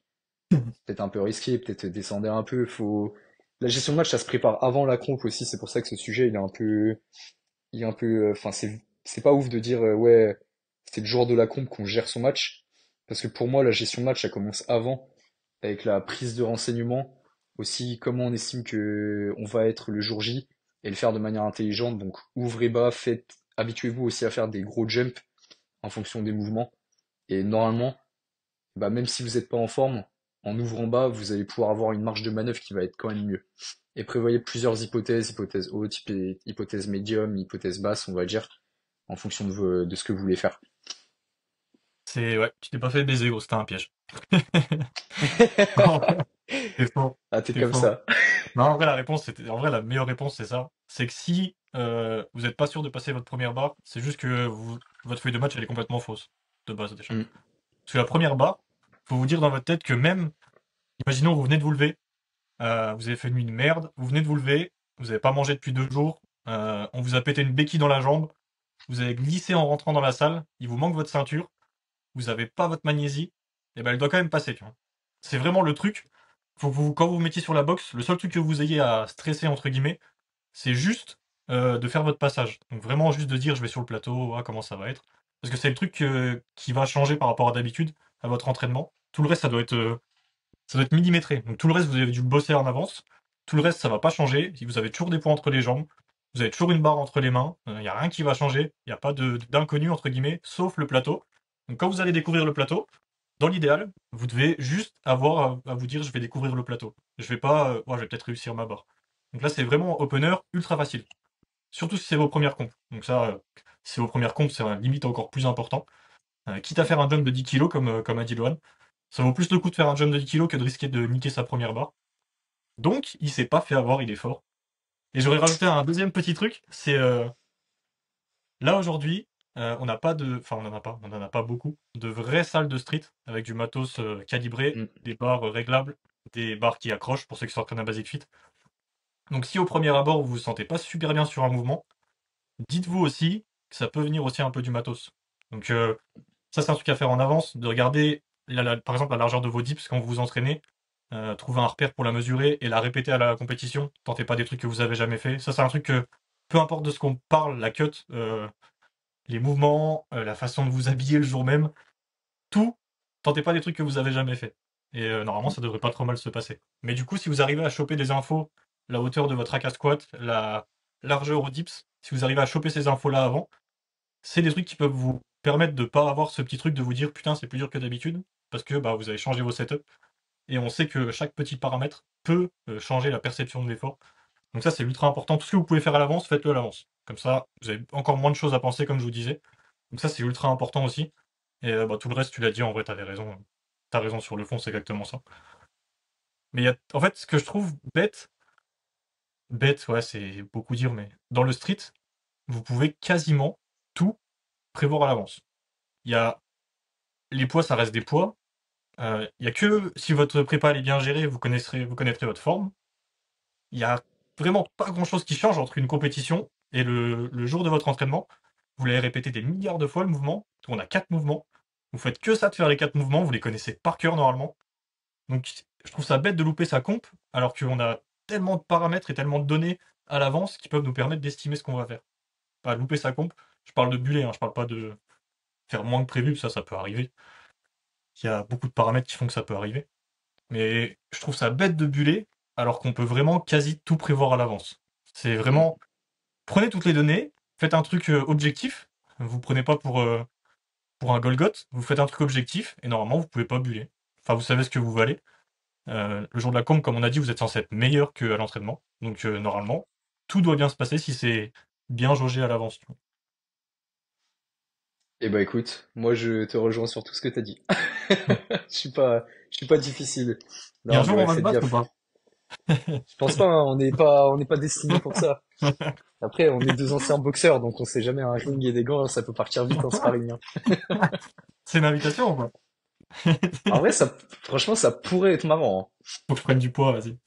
vois. peut-être un peu risqué, peut-être descendez un peu. La gestion de match, ça se prépare avant la comp aussi. C'est pour ça que ce sujet, il est un peu, enfin, c'est pas ouf de dire, ouais, c'est le jour de la comp qu'on gère son match. Parce que pour moi, la gestion de match, ça commence avant avec la prise de renseignements, aussi comment on estime que on va être le jour J et le faire de manière intelligente. Donc ouvrez bas, habituez-vous aussi à faire des gros jumps en fonction des mouvements. Et normalement, bah même si vous n'êtes pas en forme, en ouvrant bas, vous allez pouvoir avoir une marge de manœuvre qui va être quand même mieux. Et prévoyez plusieurs hypothèses, hypothèse haute, hypothèse médium, hypothèse basse, on va dire, en fonction de ce que vous voulez faire. Ouais, tu t'es pas fait baiser, gros, c'était un piège. En vrai, t'es fort. Ah, t'es T'es comme fort. ça. Non, en vrai, la meilleure réponse, c'est ça. C'est que si vous n'êtes pas sûr de passer votre première barre, c'est juste que votre feuille de match, elle est complètement fausse, de base déjà. Mm. Parce que la première barre, faut vous dire dans votre tête que même, imaginons, vous venez de vous lever, vous avez fait une nuit de merde, vous venez de vous lever, vous n'avez pas mangé depuis 2 jours, on vous a pété une béquille dans la jambe, vous avez glissé en rentrant dans la salle, il vous manque votre ceinture, vous n'avez pas votre magnésie, et ben elle doit quand même passer, tu vois. C'est vraiment le truc. Faut que quand vous vous mettiez sur la boxe, le seul truc que vous ayez à stresser, entre guillemets, c'est juste de faire votre passage. Donc vraiment juste de dire je vais sur le plateau, ah, comment ça va être. Parce que c'est le truc qui va changer par rapport à d'habitude, à votre entraînement. Tout le reste, ça doit être millimétré. Donc tout le reste, vous avez dû le bosser en avance. Tout le reste, ça va pas changer. Si vous avez toujours des points entre les jambes, vous avez toujours une barre entre les mains, il n'y a rien qui va changer. Il n'y a pas d'inconnu, entre guillemets, sauf le plateau. Donc quand vous allez découvrir le plateau, dans l'idéal, vous devez juste avoir à vous dire je vais découvrir le plateau. Je vais pas, ouais, je vais peut-être réussir ma barre. Donc là, c'est vraiment opener ultra facile. Surtout si c'est vos premières comptes. Donc ça, si c'est vos premières comptes, c'est limite encore plus important. Quitte à faire un jump de 10 kilos, comme a dit Lohan, ça vaut plus le coup de faire un jump de 10 kilos que de risquer de niquer sa première barre. Donc, il s'est pas fait avoir, il est fort. Et j'aurais rajouté un deuxième petit truc, c'est là aujourd'hui, on n'a pas de, enfin on en a pas beaucoup, de vraies salles de street avec du matos calibré, Mm. des barres réglables, des barres qui accrochent pour ceux qui s'entraînent à Basic Fit. Donc si au premier abord vous vous sentez pas super bien sur un mouvement, dites-vous aussi que ça peut venir aussi un peu du matos. Donc ça c'est un truc à faire en avance, de regarder par exemple la largeur de vos dips quand vous vous entraînez. trouver un repère pour la mesurer et la répéter à la compétition. Tentez pas des trucs que vous avez jamais fait. Ça, c'est un truc que, peu importe de ce qu'on parle, la cut, les mouvements, la façon de vous habiller le jour même, tout, tentez pas des trucs que vous avez jamais fait. Et normalement, ça devrait pas trop mal se passer. Mais du coup, si vous arrivez à choper des infos, la hauteur de votre rack à squat, la largeur au dips, si vous arrivez à choper ces infos-là avant, c'est des trucs qui peuvent vous permettre de pas avoir ce petit truc de vous dire putain, c'est plus dur que d'habitude, parce que bah, vous avez changé vos setups. Et on sait que chaque petit paramètre peut changer la perception de l'effort. Donc ça, c'est ultra important. Tout ce que vous pouvez faire à l'avance, faites-le à l'avance. Comme ça, vous avez encore moins de choses à penser, comme je vous disais. Donc ça, c'est ultra important aussi. Et bah, tout le reste, tu l'as dit, en vrai, t'avais raison. T'as raison sur le fond, c'est exactement ça. Mais en fait, ce que je trouve bête, bête, ouais, c'est beaucoup dire, mais dans le street, vous pouvez quasiment tout prévoir à l'avance. Il y a les poids, ça reste des poids. Il y a que si votre prépa elle est bien gérée, vous connaîtrez votre forme. Il y a vraiment pas grand-chose qui change entre une compétition et le jour de votre entraînement. Vous l'avez répété des milliards de fois le mouvement. On a 4 mouvements. Vous faites que ça de faire les 4 mouvements. Vous les connaissez par cœur normalement. Donc je trouve ça bête de louper sa comp alors qu'on a tellement de paramètres et tellement de données à l'avance qui peuvent nous permettre d'estimer ce qu'on va faire. Pas louper sa comp. Je parle de buller, hein, je parle pas de faire moins que prévu. Ça peut arriver. Il y a beaucoup de paramètres qui font que ça peut arriver. Mais je trouve ça bête de buller alors qu'on peut vraiment quasi tout prévoir à l'avance. C'est Mm. vraiment prenez toutes les données, faites un truc objectif. Vous prenez pas pour un Golgoth, vous faites un truc objectif et normalement vous pouvez pas buller. Enfin, vous savez ce que vous valez. Le jour de la comp, comme on a dit, vous êtes censé être meilleur qu'à l'entraînement. Donc normalement, tout doit bien se passer si c'est bien jaugé à l'avance. Tu vois. Eh bah écoute, moi je te rejoins sur tout ce que t'as dit. Je suis pas difficile. Et un Non, mais jour on ouais, va se faites battre ou gaffe. pas? Je pense pas, hein, on n'est pas destiné pour ça. Après, on est deux anciens boxeurs, donc on sait jamais un ring et des gants, ça peut partir vite en sparring, hein. C'est une invitation ou pas? En vrai, franchement, ça pourrait être marrant, hein. Faut que je prenne du poids, vas-y.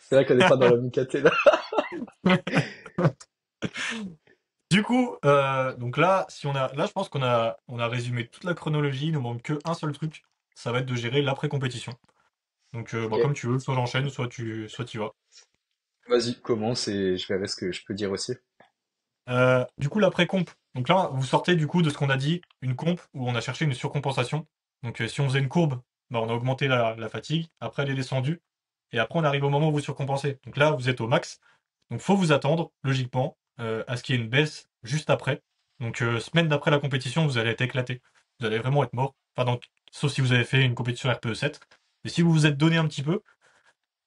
C'est vrai qu'on n'est pas dans la MKT là. Du coup, donc là, si on a, là, je pense on a résumé toute la chronologie. Il nous manque que un seul truc. Ça va être de gérer l'après-compétition. Donc, Ok. bah, comme tu veux, soit j'enchaîne, soit tu vas. Vas-y, commence et je verrai ce que je peux dire aussi. Du coup, l'après-comp. Donc là, vous sortez du coup de ce qu'on a dit, une comp où on a cherché une surcompensation. Donc, si on faisait une courbe, bah, on a augmenté la fatigue. Après, elle est descendue. Et après, on arrive au moment où vous surcompensez. Donc là, vous êtes au max. Donc, faut vous attendre, logiquement, à ce qu'il y ait une baisse juste après. Donc, semaine d'après la compétition, vous allez être éclaté. Vous allez vraiment être mort. Enfin, donc, sauf si vous avez fait une compétition RPE 7. Et si vous vous êtes donné un petit peu,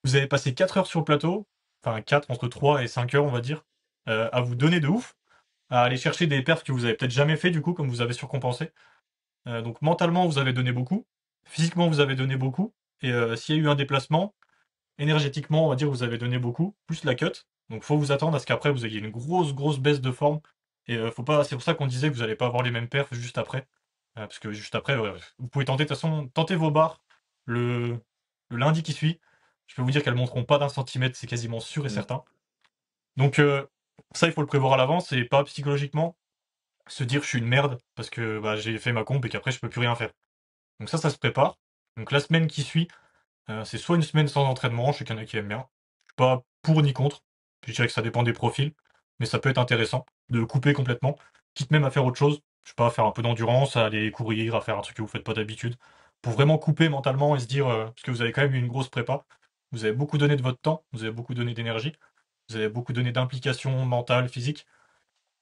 vous avez passé 4 heures sur le plateau, enfin 4 entre 3 et 5 heures, on va dire, à vous donner de ouf, à aller chercher des perfs que vous avez peut-être jamais fait, du coup, comme vous avez surcompensé. Donc, mentalement, vous avez donné beaucoup. Physiquement, vous avez donné beaucoup. Et s'il y a eu un déplacement, énergétiquement, on va dire, vous avez donné beaucoup, plus la cut. Donc, faut vous attendre à ce qu'après, vous ayez une grosse baisse de forme. Et faut pas, c'est pour ça qu'on disait que vous n'allez pas avoir les mêmes perfs juste après. Parce que juste après, vous pouvez tenter, de toute façon, tenter vos barres le, le lundi qui suit. Je peux vous dire qu'elles monteront pas d'un centimètre, c'est quasiment sûr et Mm. certain. Donc, ça, il faut le prévoir à l'avance et pas psychologiquement se dire je suis une merde parce que bah, j'ai fait ma comp et qu'après je peux plus rien faire. Donc ça se prépare. Donc la semaine qui suit, c'est soit une semaine sans entraînement, je sais qu'il y en a qui aiment bien. Je suis pas pour ni contre. Je dirais que ça dépend des profils, mais ça peut être intéressant de couper complètement, quitte même à faire autre chose. Je sais pas, à faire un peu d'endurance, à aller courir, à faire un truc que vous faites pas d'habitude, pour vraiment couper mentalement et se dire, parce que vous avez quand même eu une grosse prépa, vous avez beaucoup donné de votre temps, vous avez beaucoup donné d'énergie, vous avez beaucoup donné d'implication mentale, physique.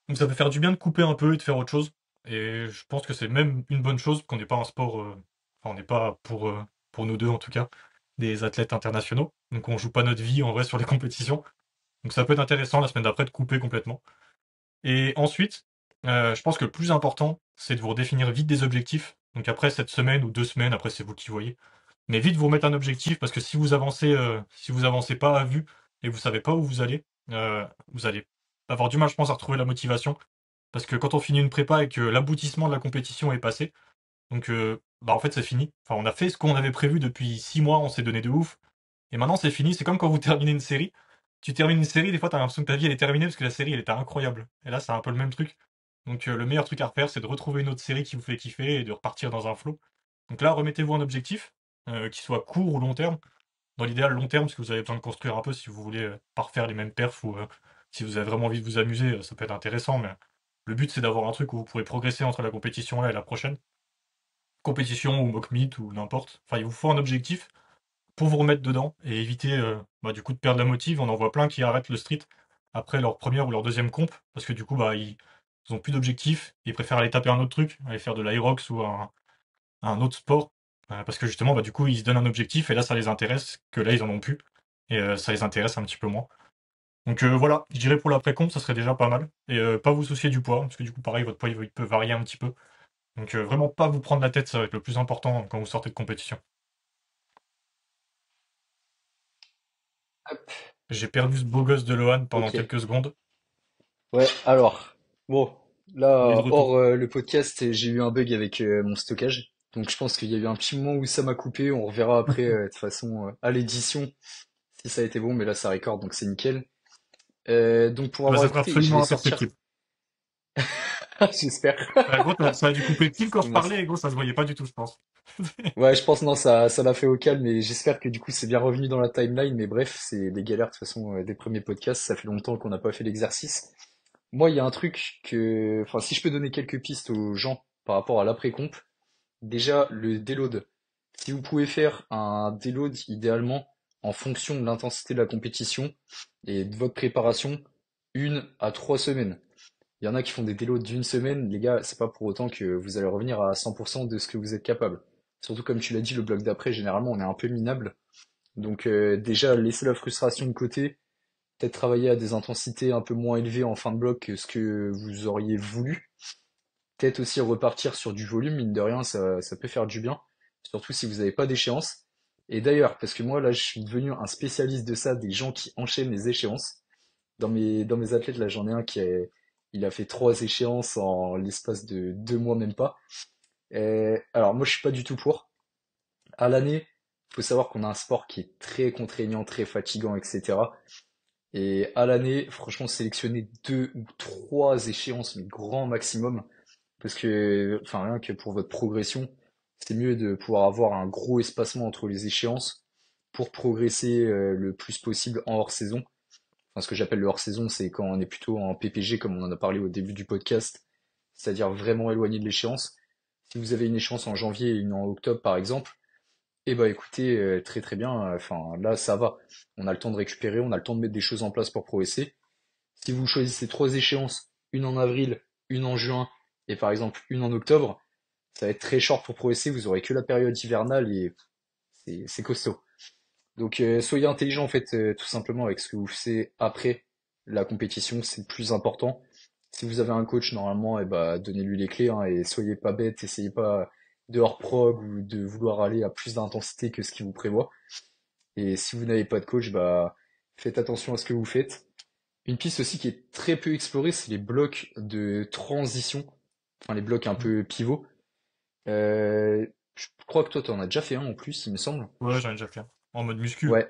Donc ça peut faire du bien de couper un peu et de faire autre chose. Et je pense que c'est même une bonne chose qu'on n'est pas un sport, enfin on n'est pas pour nous deux en tout cas, des athlètes internationaux. Donc on joue pas notre vie en vrai sur les compétitions. Donc ça peut être intéressant la semaine d'après de couper complètement. Et ensuite, je pense que le plus important, c'est de vous redéfinir vite des objectifs. Donc après cette semaine ou 2 semaines, après c'est vous qui voyez. Mais vite vous remettre un objectif parce que si vous avancez pas à vue et vous savez pas où vous allez avoir du mal, je pense, à retrouver la motivation. Parce que quand on finit une prépa et que l'aboutissement de la compétition est passé, donc bah en fait c'est fini. Enfin, on a fait ce qu'on avait prévu depuis 6 mois, on s'est donné de ouf. Et maintenant c'est fini. C'est comme quand vous terminez une série. Tu termines une série, des fois t'as l'impression que ta vie elle est terminée parce que la série elle était incroyable. Et là c'est un peu le même truc. Donc le meilleur truc à refaire c'est de retrouver une autre série qui vous fait kiffer et de repartir dans un flow. Donc là remettez-vous un objectif. qui soit court ou long terme. Dans l'idéal, long terme, parce que vous avez besoin de construire un peu si vous voulez pas refaire les mêmes perfs ou si vous avez vraiment envie de vous amuser, ça peut être intéressant, mais le but c'est d'avoir un truc où vous pourrez progresser entre la compétition là et la prochaine. Compétition ou mock meet ou n'importe. Enfin, il vous faut un objectif pour vous remettre dedans et éviter du coup de perdre la motive. On en voit plein qui arrêtent le street après leur première ou leur deuxième comp parce que du coup ils ont plus d'objectifs, ils préfèrent aller taper un autre truc, aller faire de l'Aerox ou un autre sport parce que justement du coup ils se donnent un objectif et là ça les intéresse que là ils en ont plus et ça les intéresse un petit peu moins. Donc voilà, je dirais pour l'après-comp ça serait déjà pas mal et pas vous soucier du poids parce que du coup pareil votre poids il peut varier un petit peu. Donc vraiment pas vous prendre la tête, ça va être le plus important quand vous sortez de compétition. Hop, J'ai perdu ce beau gosse de Lohan pendant ok. quelques secondes. Ouais, alors, bon, Il est de là, retour. hors le podcast, j'ai eu un bug avec mon stockage. Donc je pense qu'il y a eu un petit moment où ça m'a coupé. On reverra après, de toute façon, à l'édition, si ça a été bon. Mais là, ça record, donc c'est nickel. Donc pour Ah bah, avoir ça sera écouté, je vais absolument sortir. imperceptible. J'espère. Bah, gros, ça a dû couper pile quand je Non, parlais, et gros, ça se voyait pas du tout, je pense. ouais, je pense non, ça l'a fait au calme, mais j'espère que du coup c'est bien revenu dans la timeline. Mais bref, c'est des galères de toute façon des premiers podcasts. Ça fait longtemps qu'on n'a pas fait l'exercice. Moi, il y a un truc que, enfin, si je peux donner quelques pistes aux gens par rapport à l'après-comp, déjà le déload. Si vous pouvez faire un déload idéalement en fonction de l'intensité de la compétition et de votre préparation, 1 à 3 semaines. Il y en a qui font des déloads d'une semaine, les gars, c'est pas pour autant que vous allez revenir à 100% de ce que vous êtes capable. Surtout comme tu l'as dit, le bloc d'après, généralement, on est un peu minable. Donc déjà, laissez la frustration de côté, peut-être travailler à des intensités un peu moins élevées en fin de bloc que ce que vous auriez voulu. Peut-être aussi repartir sur du volume, mine de rien, ça peut faire du bien, surtout si vous n'avez pas d'échéance. Et d'ailleurs, parce que moi là, je suis devenu un spécialiste de ça, des gens qui enchaînent les échéances. Dans mes athlètes, là, j'en ai un il a fait 3 échéances en l'espace de 2 mois, même pas. Alors moi, je suis pas du tout pour. À l'année, faut savoir qu'on a un sport qui est très contraignant, très fatigant, etc. Et à l'année, franchement, sélectionner 2 ou 3 échéances, mais grand maximum, parce que, enfin, rien que pour votre progression, c'est mieux de pouvoir avoir un gros espacement entre les échéances pour progresser le plus possible en hors saison. Enfin, ce que j'appelle le hors saison, c'est quand on est plutôt en PPG, comme on en a parlé au début du podcast, c'est-à-dire vraiment éloigné de l'échéance. Si vous avez une échéance en janvier et une en octobre, par exemple, eh ben écoutez, très très bien, enfin là ça va. On a le temps de récupérer, on a le temps de mettre des choses en place pour progresser. Si vous choisissez 3 échéances, une en avril, une en juin et par exemple une en octobre, ça va être très short pour progresser, vous aurez que la période hivernale et c'est costaud. Donc soyez intelligent en fait tout simplement avec ce que vous faites après la compétition, c'est le plus important. Si vous avez un coach normalement, eh ben, donnez-lui les clés hein, et soyez pas bête, essayez pas de hors prog ou de vouloir aller à plus d'intensité que ce qu'il vous prévoit. Et si vous n'avez pas de coach, bah faites attention à ce que vous faites. Une piste aussi qui est très peu explorée, c'est les blocs de transition, enfin les blocs un peu pivots. Je crois que toi, tu en as déjà fait un en plus, il me semble. Ouais, j'en ai déjà fait un. En mode muscu. Ouais,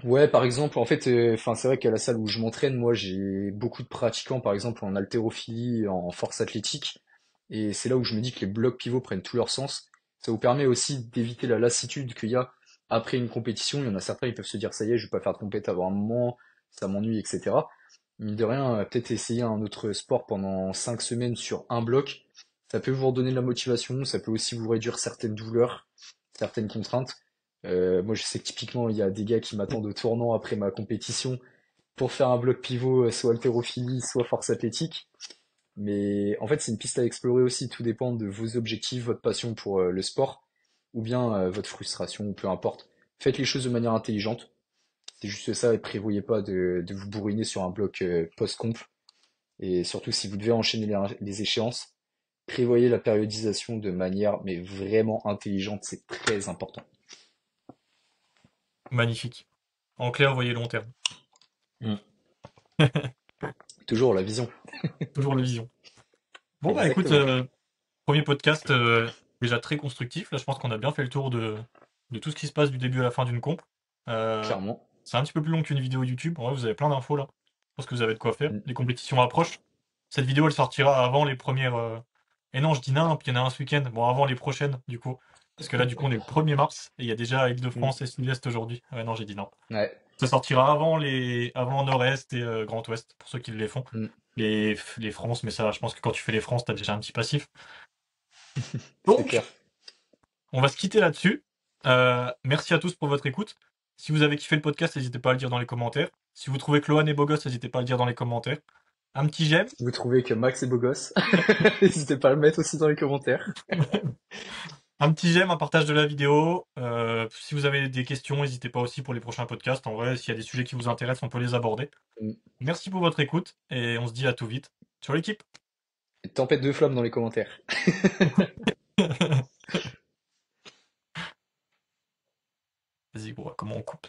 ouais, par exemple, en fait, enfin c'est vrai qu'à la salle où je m'entraîne, moi, j'ai beaucoup de pratiquants, par exemple en haltérophilie, en force athlétique, et c'est là où je me dis que les blocs pivots prennent tout leur sens. Ça vous permet aussi d'éviter la lassitude qu'il y a après une compétition. Il y en a certains, ils peuvent se dire, ça y est, je vais pas faire de compète avant un moment, ça m'ennuie, etc. Mine de rien, peut-être essayer un autre sport pendant 5 semaines sur un bloc, ça peut vous redonner de la motivation, ça peut aussi vous réduire certaines douleurs, certaines contraintes. Moi, je sais que typiquement, il y a des gars qui m'attendent au tournant après ma compétition pour faire un bloc pivot, soit haltérophilie, soit force athlétique. Mais en fait, c'est une piste à explorer aussi. Tout dépend de vos objectifs, votre passion pour le sport, ou bien votre frustration, ou peu importe. Faites les choses de manière intelligente. C'est juste ça, et prévoyez pas de vous bourriner sur un bloc post-comp. Et surtout, si vous devez enchaîner les échéances, prévoyez la périodisation de manière, mais vraiment intelligente. C'est très important. Magnifique. En clair, voyez long terme. Mm. Toujours la vision. Toujours la vision. Bon bah écoute, Exactement. premier podcast déjà très constructif. Là, je pense qu'on a bien fait le tour de tout ce qui se passe du début à la fin d'une comp. Euh, Clairement. c'est un petit peu plus long qu'une vidéo YouTube. En vrai, vous avez plein d'infos là. Je pense que vous avez de quoi faire. Mm. Les compétitions approchent. Cette vidéo, elle sortira avant les premières. Et non, je dis n'importe, il y en a un ce week-end. Bon, avant les prochaines, du coup. Parce que là, du coup, on est le 1er mars et il y a déjà Mm. Île-de-France et Sud-Est aujourd'hui. Ouais, non, j'ai dit non. Ouais. Ça sortira avant Nord-Est et Grand Ouest, pour ceux qui les font. Mm. Les France, mais ça, je pense que quand tu fais les France, t'as déjà un petit passif. C'est clair. Donc, on va se quitter là-dessus. Merci à tous pour votre écoute. Si vous avez kiffé le podcast, n'hésitez pas à le dire dans les commentaires. Si vous trouvez que Lohan est beau gosse, n'hésitez pas à le dire dans les commentaires. Un petit j'aime. Si vous trouvez que Max est beau gosse, n'hésitez pas à le mettre aussi dans les commentaires. Un petit j'aime, un partage de la vidéo. Si vous avez des questions, n'hésitez pas aussi pour les prochains podcasts. En vrai, s'il y a des sujets qui vous intéressent, on peut les aborder. Mm. Merci pour votre écoute et on se dit à tout vite. Ciao l'équipe. Tempête de flammes dans les commentaires. Vas-y, gros, comment on coupe?